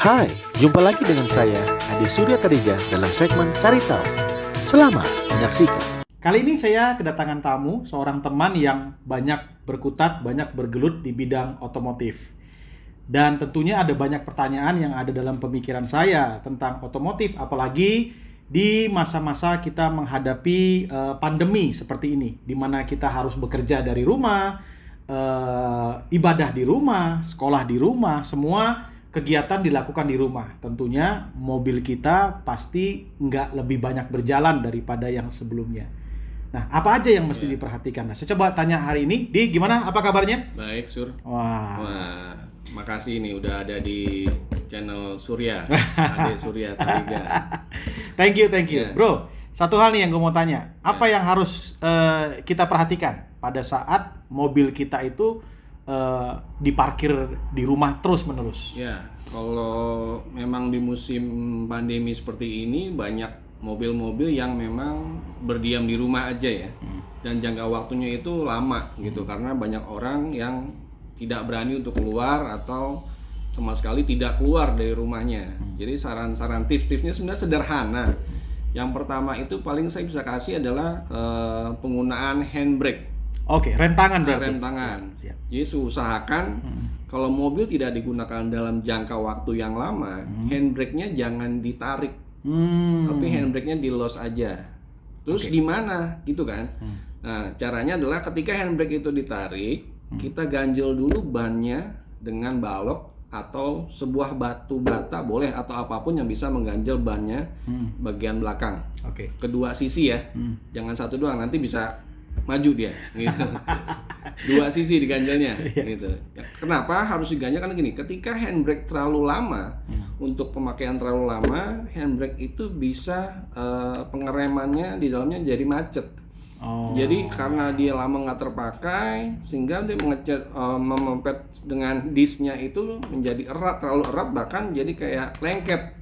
Hai, jumpa lagi dengan saya, Adi Surya Tereja dalam segmen Cari Tahu. Selamat menyaksikan. Kali ini saya kedatangan tamu, seorang teman yang banyak berkutat, banyak bergelut di bidang otomotif. Dan tentunya ada banyak pertanyaan yang ada dalam pemikiran saya tentang otomotif, apalagi di masa-masa kita menghadapi pandemi seperti ini, di mana kita harus bekerja dari rumah, ibadah di rumah, sekolah di rumah, semua kegiatan dilakukan di rumah. Tentunya mobil kita pasti nggak lebih banyak berjalan daripada yang sebelumnya. Nah, apa aja yang mesti diperhatikan? Nah, saya coba tanya hari ini. Di, gimana? Apa kabarnya? Baik, Sur. Wah. Wah, makasih nih udah ada di channel Surya, Ade Surya Tariga. Thank you. Yeah. Bro, satu hal nih yang gue mau tanya. Apa yang harus kita perhatikan pada saat mobil kita itu diparkir di rumah terus-menerus? Ya, kalau memang di musim pandemi seperti ini banyak mobil-mobil yang memang berdiam di rumah aja ya. Dan jangka waktunya itu lama gitu karena banyak orang yang tidak berani untuk keluar atau sama sekali tidak keluar dari rumahnya. Jadi saran-saran tips-tipsnya sebenarnya sederhana. Yang pertama itu paling saya bisa kasih adalah penggunaan handbrake. Oke, rem tangan berarti. Rem tangan. Ya. Jadi usahakan kalau mobil tidak digunakan dalam jangka waktu yang lama, handbrake-nya jangan ditarik, tapi handbrake-nya di los aja. Terus gimana gitu kan? Nah, caranya adalah ketika handbrake itu ditarik, kita ganjel dulu bannya dengan balok atau sebuah batu bata boleh atau apapun yang bisa mengganjel bannya bagian belakang. Oke. Kedua sisi ya, jangan satu doang, nanti bisa maju dia gitu. Dua sisi diganjelnya gitu. Kenapa harus diganjel? Karena gini, ketika handbrake terlalu lama, untuk pemakaian terlalu lama, handbrake itu bisa pengeremannya di dalamnya jadi macet. Jadi karena dia lama nggak terpakai, sehingga dia memepet dengan disknya itu menjadi erat, terlalu erat, bahkan jadi kayak lengket.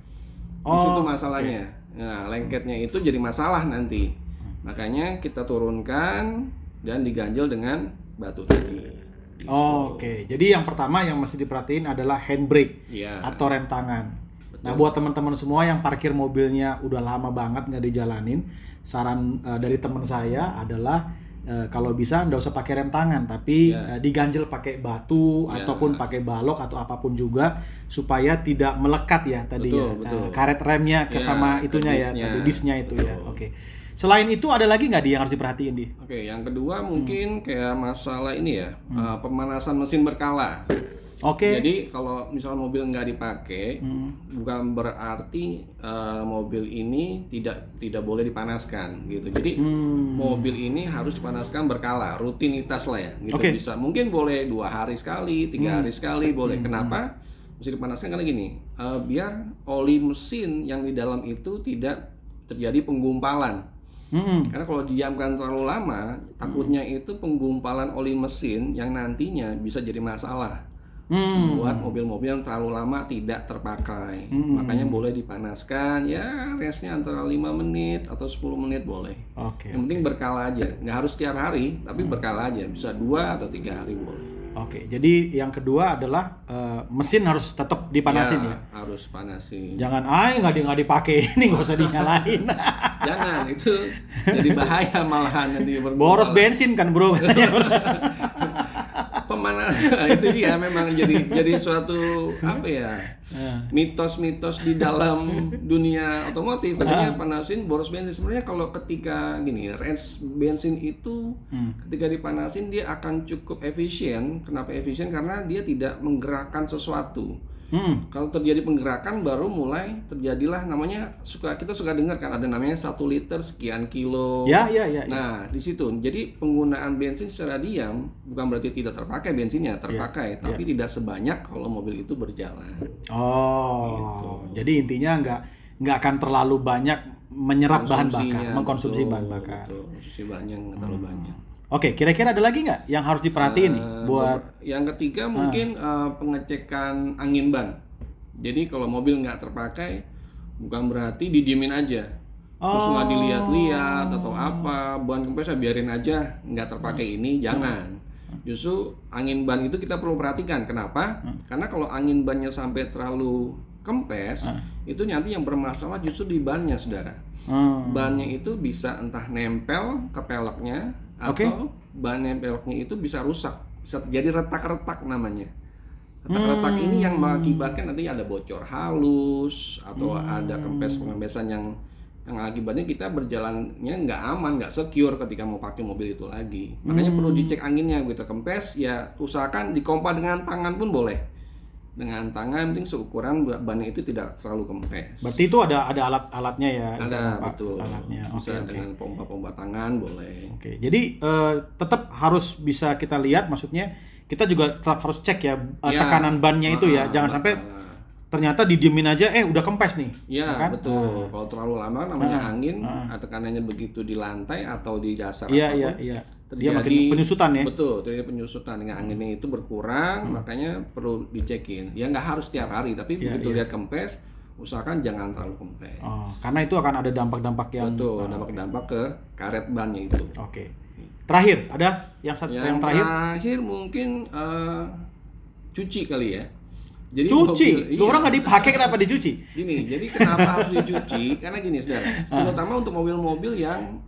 Di situ masalahnya. Nah, lengketnya itu jadi masalah nanti. Makanya kita turunkan dan diganjel dengan batu tadi. Gitu. Oke, jadi yang pertama yang mesti diperhatiin adalah handbrake atau rem tangan. Betul. Nah, buat teman-teman semua yang parkir mobilnya udah lama banget nggak dijalanin, saran dari teman saya adalah kalau bisa nggak usah pakai rem tangan, tapi diganjel pakai batu ataupun pakai balok atau apapun juga supaya tidak melekat ya tadi betul. Karet remnya ke sama itunya ya, tadi disknya itu betul. Ya. Oke. Selain itu ada lagi nggak yang harus diperhatiin di? Oke, yang kedua mungkin kayak masalah ini ya, pemanasan mesin berkala. Oke. Jadi kalau misalnya mobil nggak dipakai, bukan berarti mobil ini tidak boleh dipanaskan gitu. Jadi mobil ini harus dipanaskan berkala, rutinitas lah ya. Gitu bisa. Mungkin boleh 2 hari sekali, 3 hari sekali boleh. Kenapa? Mesti dipanaskan karena gini, biar oli mesin yang di dalam itu tidak terjadi penggumpalan. Karena kalau diamkan terlalu lama, takutnya itu penggumpalan oli mesin yang nantinya bisa jadi masalah buat mobil-mobil yang terlalu lama tidak terpakai. Makanya boleh dipanaskan, ya restnya antara 5 menit atau 10 menit boleh. Yang penting berkala aja, nggak harus setiap hari, tapi berkala aja, bisa 2 atau 3 hari boleh. Oke, jadi yang kedua adalah mesin harus tetap dipanasin ya? Harus panasin. Jangan nggak dipakai ini, nggak usah dinyalain. Jangan, itu jadi bahaya malahan nanti boros bensin kan bro. Pemanasan itu dia memang jadi suatu apa ya, mitos-mitos di dalam dunia otomotif. Katanya panasin boros bensin. Sebenarnya kalau ketika gini, range bensin itu ketika dipanasin dia akan cukup efisien. Kenapa efisien? Karena dia tidak menggerakkan sesuatu. Kalau terjadi penggerakan baru mulai terjadilah namanya kita suka dengar kan ada namanya 1 liter sekian kilo. Ya. Nah di situ jadi penggunaan bensin secara diam bukan berarti tidak terpakai bensinnya terpakai, tapi tidak sebanyak kalau mobil itu berjalan. Gitu. Jadi intinya nggak akan terlalu banyak menyerap bahan bakar, mengkonsumsi bahan bakar. Konsumsi bahannya nggak terlalu banyak. Oke, kira-kira ada lagi nggak yang harus diperhatiin nih buat yang ketiga mungkin pengecekan angin ban. Jadi kalau mobil nggak terpakai bukan berarti didiemin aja, terus nggak dilihat-lihat atau apa, ban kempes biarin aja nggak terpakai ini, jangan. Justru angin ban itu kita perlu perhatikan. Kenapa? Karena kalau angin bannya sampai terlalu kempes, itu nanti yang bermasalah justru di bannya, saudara. Bannya itu bisa entah nempel ke peleknya, atau ban peleknya itu bisa rusak, bisa terjadi retak-retak namanya. Retak-retak ini yang mengakibatkan nanti ada bocor halus atau ada kempesan yang akibatnya kita berjalannya nggak aman, nggak secure ketika mau pakai mobil itu lagi. Makanya perlu dicek anginnya begitu kempes, ya usahakan dikompa dengan tangan pun boleh. Dengan tangan, penting seukuran bannya itu tidak terlalu kempes. Berarti itu ada alat-alatnya ya? Ada, betul. Alatnya. Bisa dengan pompa-pompa tangan boleh. Oke, jadi tetap harus bisa kita lihat, maksudnya kita juga tetap harus cek ya, tekanan bannya itu ya, jangan sampai ternyata didiemin aja, udah kempes nih. Iya, kan? Betul. Kalau terlalu lama namanya angin, tekanannya begitu di lantai atau di dasar apapun. Iya. Dia makin penyusutan ya. Betul, terjadi penyusutan dengan anginnya itu berkurang, makanya perlu dicekin. Ya nggak harus tiap hari, tapi begitu lihat kempes, usahakan jangan terlalu kempes. Karena itu akan ada dampak-dampak yang dampak ke karet bannya itu. Oke. Terakhir, ada yang terakhir? Terakhir mungkin cuci kali ya. Jadi cuci? Orang nggak dipakai, kenapa dicuci? Gini, jadi kenapa harus dicuci? Karena gini, saudara, terutama untuk mobil-mobil yang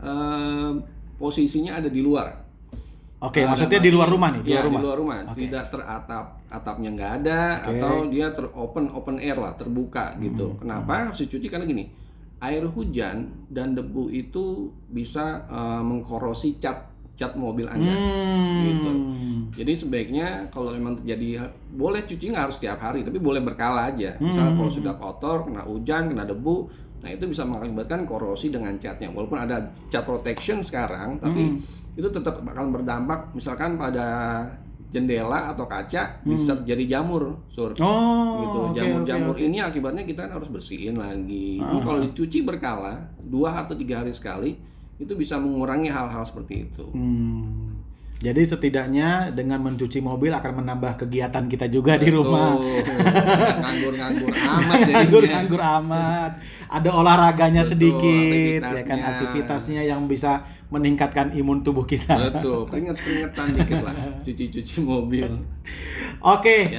posisinya ada di luar. Oke, maksudnya di luar rumah nih? Di luar rumah. Tidak teratap, atapnya nggak ada, atau dia open air lah, terbuka gitu. Kenapa harus dicuci? Karena gini, air hujan dan debu itu bisa mengkorosi cat mobil Anda gitu. Jadi sebaiknya kalau memang terjadi, boleh cuci nggak harus tiap hari, tapi boleh berkala aja. Misalnya kalau sudah kotor, kena hujan, kena debu, nah itu bisa mengakibatkan korosi dengan catnya. Walaupun ada cat protection sekarang, tapi itu tetap bakal berdampak. Misalkan pada jendela atau kaca bisa terjadi jamur, gitu. Jamur-jamur ini akibatnya kita harus bersihin lagi. Jadi kalau dicuci berkala, 2 atau 3 hari sekali, itu bisa mengurangi hal-hal seperti itu. Jadi setidaknya dengan mencuci mobil akan menambah kegiatan kita juga di rumah. Nganggur-nganggur amat. Nganggur amat. Ada olahraganya sedikit, ya kan, aktivitasnya yang bisa meningkatkan imun tubuh kita. Betul, keringet-keringetan dikit lah, cuci-cuci mobil. Oke.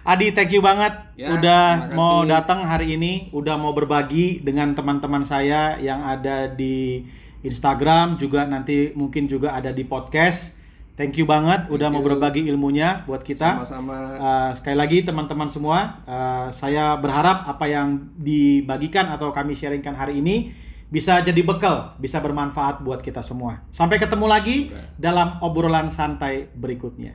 Adi, thank you banget udah mau makasih. datang hari ini, udah mau berbagi dengan teman-teman saya yang ada di Instagram, juga nanti mungkin juga ada di podcast. Thank you banget udah mau berbagi ilmunya buat kita. Sama-sama. Sekali lagi teman-teman semua, saya berharap apa yang dibagikan atau kami sharingkan hari ini bisa jadi bekal, bisa bermanfaat buat kita semua. Sampai ketemu lagi dalam obrolan santai berikutnya.